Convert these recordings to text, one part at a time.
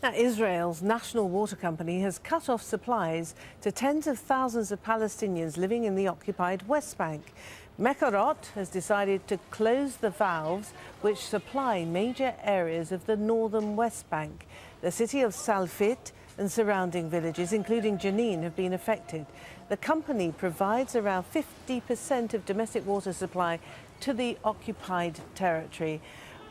Now, Israel's national water company has cut off supplies to tens of thousands of Palestinians living in the occupied West Bank. Mekorot has decided to close the valves which supply major areas of the northern West Bank. The city of Salfit and surrounding villages, including Jenin, have been affected. The company provides around 50% of domestic water supply to the occupied territory.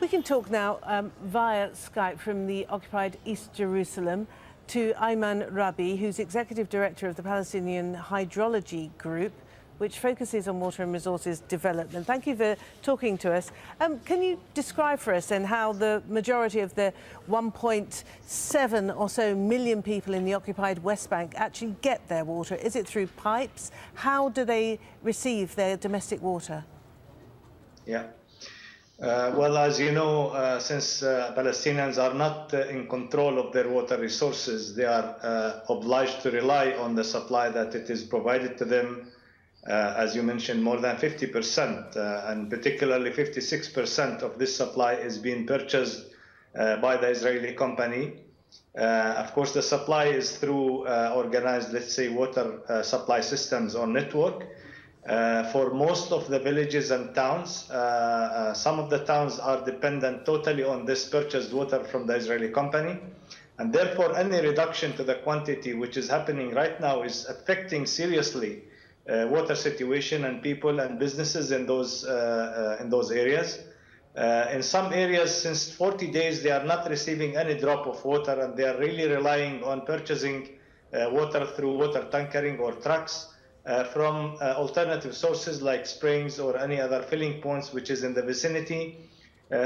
We can talk now via Skype from the occupied East Jerusalem to Ayman Rabi, who's Executive Director of the Palestinian Hydrology Group, which focuses on water and resources development. Thank you for talking to us. Can you describe for us then how the majority of the 1.7 or so million people in the occupied West Bank actually get their water? Is it through pipes? How do they receive their domestic water? Yeah. Well, as you know, since Palestinians are not in control of their water resources, they are obliged to rely on the supply that it is provided to them. As you mentioned, more than 50%, and particularly 56% of this supply is being purchased by the Israeli company. Of course, the supply is through organized, let's say, water supply systems or network. For most of the villages and towns, some of the towns are dependent totally on this purchased water from the Israeli company. And therefore, any reduction to the quantity which is happening right now is affecting seriously water situation and people and businesses in those areas. In some areas, since 40 days, they are not receiving any drop of water, and they are really relying on purchasing water through water tankering or trucks from alternative sources like springs or any other filling points which is in the vicinity.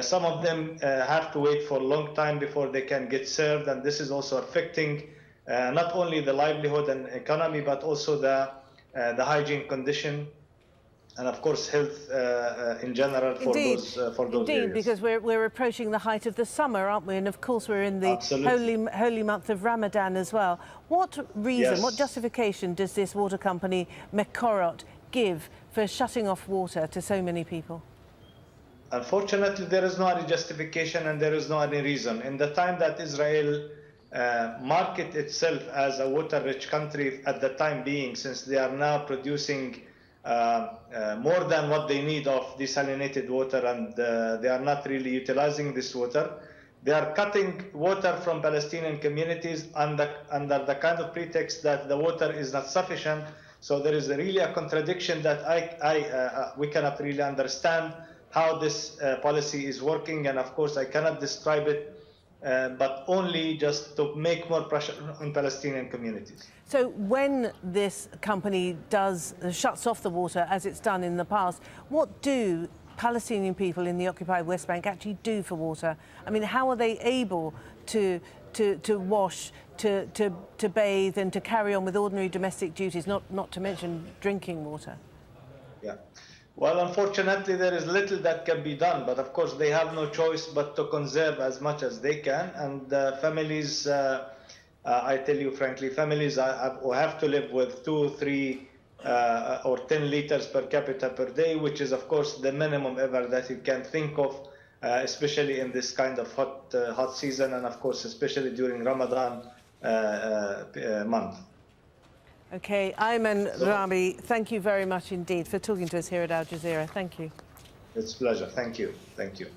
Some of them have to wait for a long time before they can get served, and this is also affecting not only the livelihood and economy, but also the hygiene condition, and of course health in general for those areas. Because we're approaching the height of the summer, aren't we? And of course we're in the holy month of Ramadan as well. What reason, what justification does this water company Mekorot give for shutting off water to so many people? Unfortunately, there is no any justification and there is no any reason. In the time that Israel market itself as a water-rich country at the time being, since they are now producing more than what they need of desalinated water, and they are not really utilizing this water. They are cutting water from Palestinian communities under the kind of pretext that the water is not sufficient. So there is really a contradiction that we cannot really understand how this policy is working, and of course I cannot describe it but only just to make more pressure on Palestinian communities. So when this company shuts off the water, as it's done in the past, what do Palestinian people in the occupied West Bank actually do for water? I mean, how are they able to wash, to bathe and to carry on with ordinary domestic duties, not to mention drinking water? Yeah. Well, unfortunately, there is little that can be done, but of course they have no choice but to conserve as much as they can. And families, I tell you frankly, families have to live with 2, 3 or 10 liters per capita per day, which is of course the minimum ever that you can think of, especially in this kind of hot season, and of course especially during Ramadan month. Okay, Ayman Rabi, thank you very much indeed for talking to us here at Al Jazeera. Thank you. It's a pleasure. Thank you. Thank you.